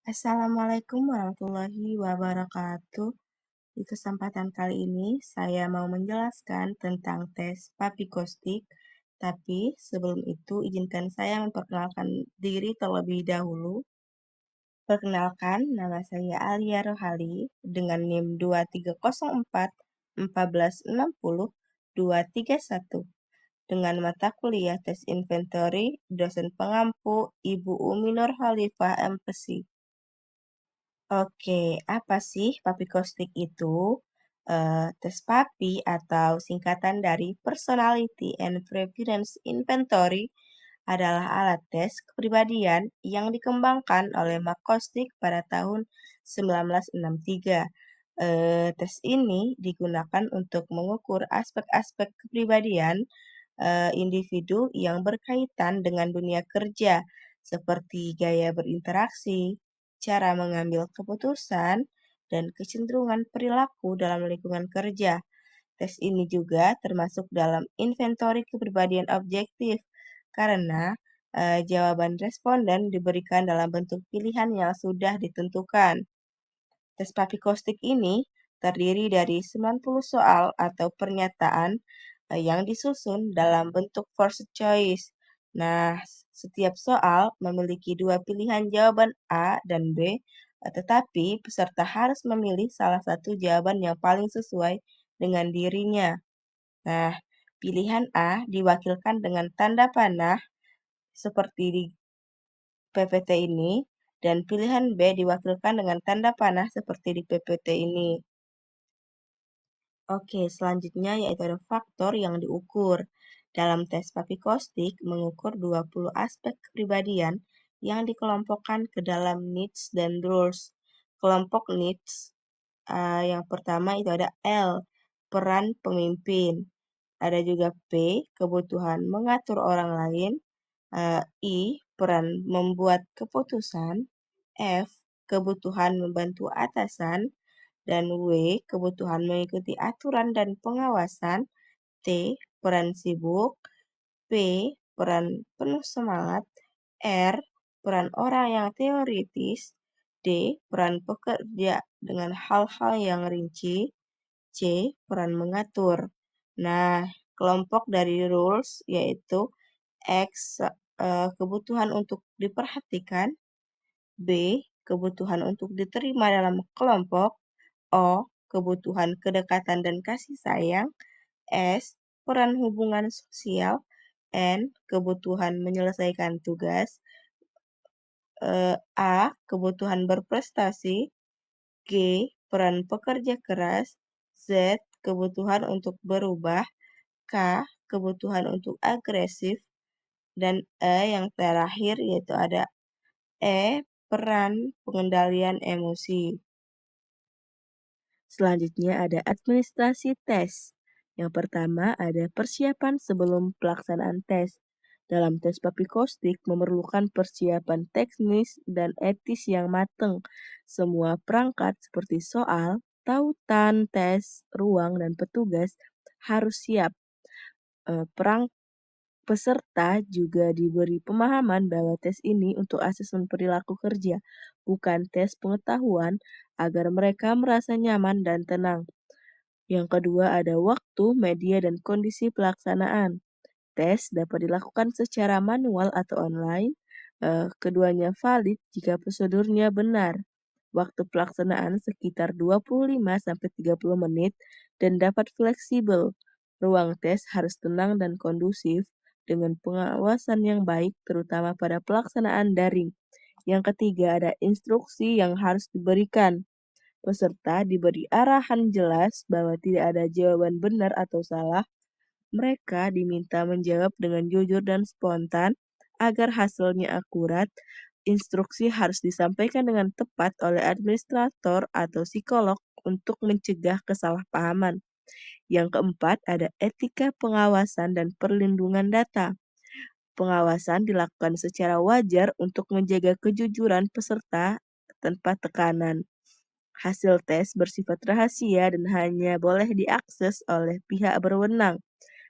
Assalamualaikum warahmatullahi wabarakatuh. Di kesempatan kali ini, saya mau menjelaskan tentang tes papikostik. Tapi sebelum itu, izinkan saya memperkenalkan diri terlebih dahulu. Perkenalkan, nama saya Alia Rohali dengan NIM 2304 1460 231 dengan mata kuliah tes inventory, dosen pengampu Ibu Umi Nur Khalifah MPesi. Oke, apa sih papikostik itu? Tes PAPI atau singkatan dari Personality and Preference Inventory adalah alat tes kepribadian yang dikembangkan oleh Makostik pada tahun 1963. Tes ini digunakan untuk mengukur aspek-aspek kepribadian individu yang berkaitan dengan dunia kerja, seperti gaya berinteraksi, cara mengambil keputusan, dan kecenderungan perilaku dalam lingkungan kerja. Tes ini juga termasuk dalam inventori kepribadian objektif karena jawaban responden diberikan dalam bentuk pilihan yang sudah ditentukan. Tes papikostik ini terdiri dari 90 soal atau pernyataan yang disusun dalam bentuk forced choice. Nah, setiap soal memiliki dua pilihan jawaban A dan B, tetapi peserta harus memilih salah satu jawaban yang paling sesuai dengan dirinya. Nah, pilihan A diwakilkan dengan tanda panah seperti di PPT ini, dan pilihan B diwakilkan dengan tanda panah seperti di PPT ini. Oke, selanjutnya yaitu ada faktor yang diukur. Dalam tes papikostik mengukur 20 aspek kepribadian yang dikelompokkan ke dalam needs dan rules. Kelompok needs yang pertama itu ada L, peran pemimpin. Ada juga P, kebutuhan mengatur orang lain. I, peran membuat keputusan. F, kebutuhan membantu atasan. Dan W, kebutuhan mengikuti aturan dan pengawasan. T, peran sibuk. P, peran penuh semangat. R, peran orang yang teoritis. D, peran pekerja dengan hal-hal yang rinci. C, peran mengatur. Nah, kelompok dari rules yaitu X, kebutuhan untuk diperhatikan. B, kebutuhan untuk diterima dalam kelompok. O, kebutuhan kedekatan dan kasih sayang. S, peran hubungan sosial. N, kebutuhan menyelesaikan tugas. A, kebutuhan berprestasi. G, peran pekerja keras. Z, kebutuhan untuk berubah. K, kebutuhan untuk agresif. Dan E yang terakhir yaitu ada E, peran pengendalian emosi. Selanjutnya ada administrasi tes. Yang pertama ada persiapan sebelum pelaksanaan tes. Dalam tes papikostik memerlukan persiapan teknis dan etis yang matang. Semua perangkat seperti soal, tautan, tes, ruang, dan petugas harus siap. Perang peserta juga diberi pemahaman bahwa tes ini untuk asesmen perilaku kerja, bukan tes pengetahuan, agar mereka merasa nyaman dan tenang. Yang kedua ada waktu, media, dan kondisi pelaksanaan. Tes dapat dilakukan secara manual atau online. Keduanya valid jika prosedurnya benar. Waktu pelaksanaan sekitar 25-30 menit dan dapat fleksibel. Ruang tes harus tenang dan kondusif dengan pengawasan yang baik terutama pada pelaksanaan daring. Yang ketiga ada instruksi yang harus diberikan. Peserta diberi arahan jelas bahwa tidak ada jawaban benar atau salah. Mereka diminta menjawab dengan jujur dan spontan agar hasilnya akurat. Instruksi harus disampaikan dengan tepat oleh administrator atau psikolog untuk mencegah kesalahpahaman. Yang keempat ada etika pengawasan dan perlindungan data. Pengawasan dilakukan secara wajar untuk menjaga kejujuran peserta tanpa tekanan. Hasil tes bersifat rahasia dan hanya boleh diakses oleh pihak berwenang.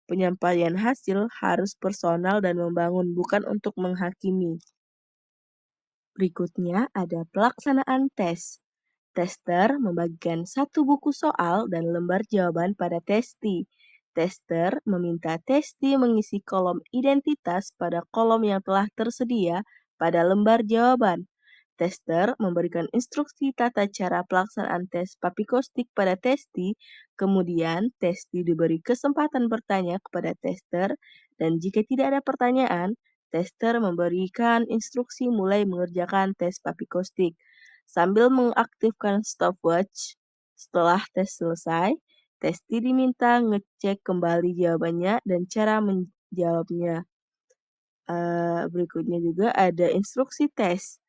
Penyampaian hasil harus personal dan membangun, bukan untuk menghakimi. Berikutnya ada pelaksanaan tes. Tester membagikan satu buku soal dan lembar jawaban pada testi. Tester meminta testi mengisi kolom identitas pada kolom yang telah tersedia pada lembar jawaban. Tester memberikan instruksi tata cara pelaksanaan tes papikostik pada testi, kemudian testi diberi kesempatan bertanya kepada tester, dan jika tidak ada pertanyaan, tester memberikan instruksi mulai mengerjakan tes papikostik sambil mengaktifkan stopwatch. Setelah tes selesai, testi diminta ngecek kembali jawabannya dan cara menjawabnya. Berikutnya juga ada instruksi tes.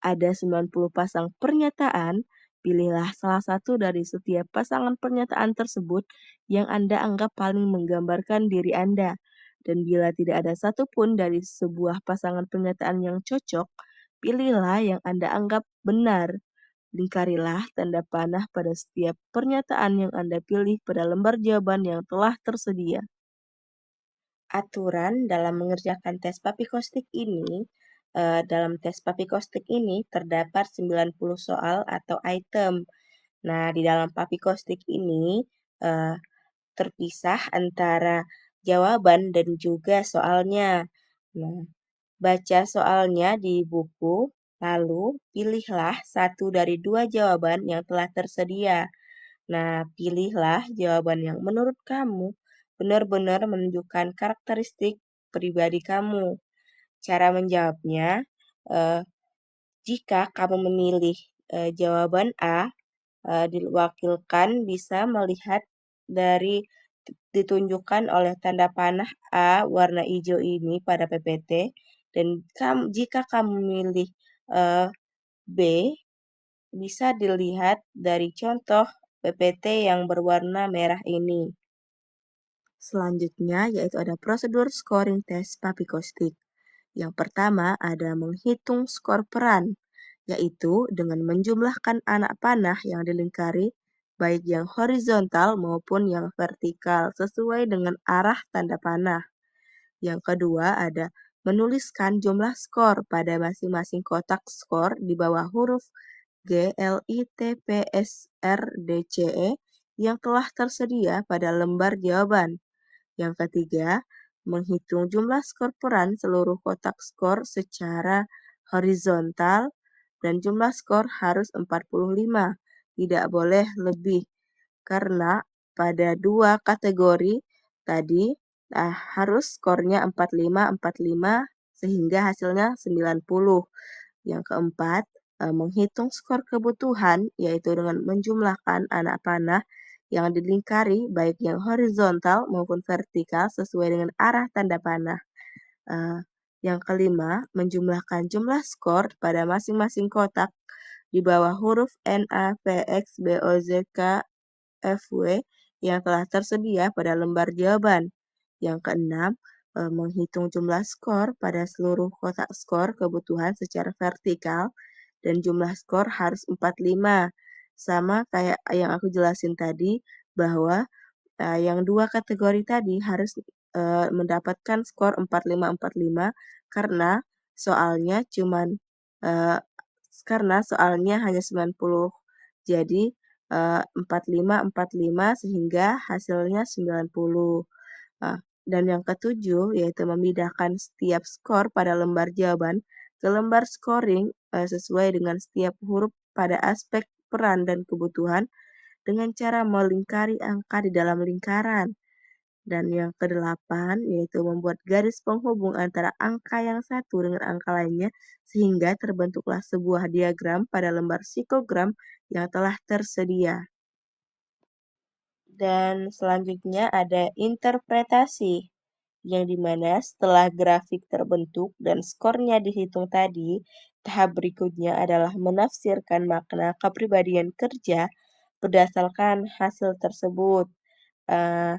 Ada 90 pasang pernyataan, pilihlah salah satu dari setiap pasangan pernyataan tersebut yang Anda anggap paling menggambarkan diri Anda. Dan bila tidak ada satupun dari sebuah pasangan pernyataan yang cocok, pilihlah yang Anda anggap benar. Lingkarilah tanda panah pada setiap pernyataan yang Anda pilih pada lembar jawaban yang telah tersedia. Aturan dalam mengerjakan tes papikostik ini, dalam tes papikostik ini terdapat 90 soal atau item. Nah, di dalam papikostik ini eh, terpisah antara jawaban dan juga soalnya. Nah, baca soalnya di buku, lalu pilihlah satu dari dua jawaban yang telah tersedia. Nah, pilihlah jawaban yang menurut kamu benar-benar menunjukkan karakteristik pribadi kamu. Cara menjawabnya, eh, jika kamu memilih jawaban A, diwakilkan bisa melihat dari ditunjukkan oleh tanda panah A warna hijau ini pada PPT, dan jika kamu memilih eh, B, bisa dilihat dari contoh PPT yang berwarna merah ini. Selanjutnya yaitu ada prosedur scoring tes papikostik. Yang pertama ada menghitung skor peran, yaitu dengan menjumlahkan anak panah yang dilingkari, baik yang horizontal maupun yang vertikal sesuai dengan arah tanda panah. Yang kedua ada menuliskan jumlah skor pada masing-masing kotak skor di bawah huruf G, L, I, T, P, S, R, D, C, E yang telah tersedia pada lembar jawaban. Yang ketiga, menghitung jumlah skor peran seluruh kotak skor secara horizontal dan jumlah skor harus 45, tidak boleh lebih. Karena pada dua kategori tadi harus skornya 45-45 sehingga hasilnya 90. Yang keempat, menghitung skor kebutuhan yaitu dengan menjumlahkan anak panah yang dilingkari baik yang horizontal maupun vertikal sesuai dengan arah tanda panah. Eh, yang kelima, menjumlahkan jumlah skor pada masing-masing kotak di bawah huruf N, A, P, X, B, O, Z, K, F, W yang telah tersedia pada lembar jawaban. Yang keenam, menghitung jumlah skor pada seluruh kotak skor kebutuhan secara vertikal dan jumlah skor harus 45. Sama kayak yang aku jelasin tadi bahwa yang dua kategori tadi harus mendapatkan skor 45-45 karena soalnya cuman eh, karena soalnya hanya 90. Jadi 45-45 sehingga hasilnya 90. Ah, dan yang ketujuh yaitu memindahkan setiap skor pada lembar jawaban ke lembar scoring sesuai dengan setiap huruf pada aspek peran dan kebutuhan dengan cara melingkari angka di dalam lingkaran. Dan yang kedelapan yaitu membuat garis penghubung antara angka yang satu dengan angka lainnya sehingga terbentuklah sebuah diagram pada lembar psikogram yang telah tersedia. Dan selanjutnya ada interpretasi, yang dimana setelah grafik terbentuk dan skornya dihitung tadi, tahap berikutnya adalah menafsirkan makna kepribadian kerja berdasarkan hasil tersebut. Eh,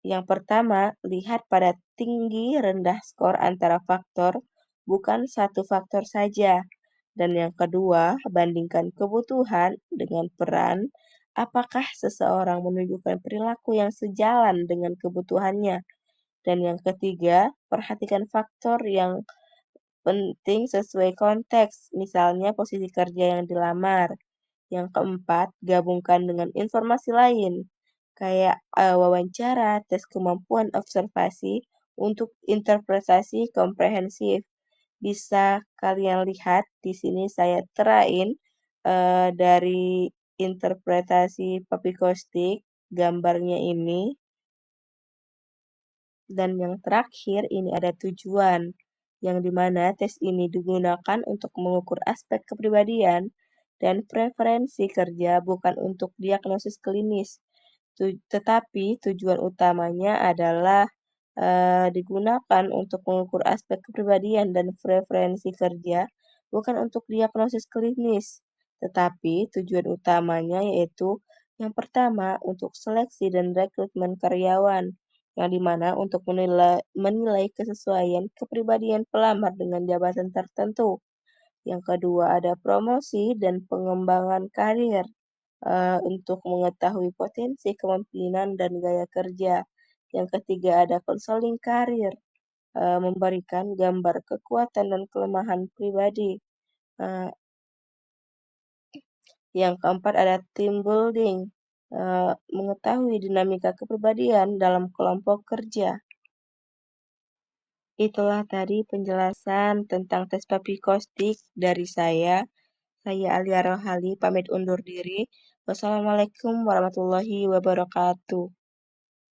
yang pertama, lihat pada tinggi rendah skor antara faktor, bukan satu faktor saja. Dan yang kedua, bandingkan kebutuhan dengan peran. Apakah seseorang menunjukkan perilaku yang sejalan dengan kebutuhannya? Dan yang ketiga, perhatikan faktor yang penting sesuai konteks, misalnya posisi kerja yang dilamar. Yang keempat, gabungkan dengan informasi lain, kayak wawancara, tes kemampuan observasi untuk interpretasi komprehensif. Bisa kalian lihat di sini saya terain dari interpretasi papikostik gambarnya ini. Dan yang terakhir ini ada tujuan, yang dimana tes ini digunakan untuk mengukur aspek kepribadian dan preferensi kerja bukan untuk diagnosis klinis. Tetapi tujuan utamanya adalah digunakan untuk mengukur aspek kepribadian dan preferensi kerja bukan untuk diagnosis klinis. Tetapi tujuan utamanya yaitu yang pertama untuk seleksi dan rekrutmen karyawan yang dimana untuk menilai kesesuaian kepribadian pelamar dengan jabatan tertentu. Yang kedua ada promosi dan pengembangan karir untuk mengetahui potensi kemampuan dan gaya kerja. Yang ketiga ada konseling karir, memberikan gambar kekuatan dan kelemahan pribadi. Eh, yang keempat ada team building, mengetahui dinamika kepribadian dalam kelompok kerja. Itulah tadi penjelasan tentang tes papikostik dari saya. Saya Alia Rohali pamit undur diri. Wassalamualaikum warahmatullahi wabarakatuh.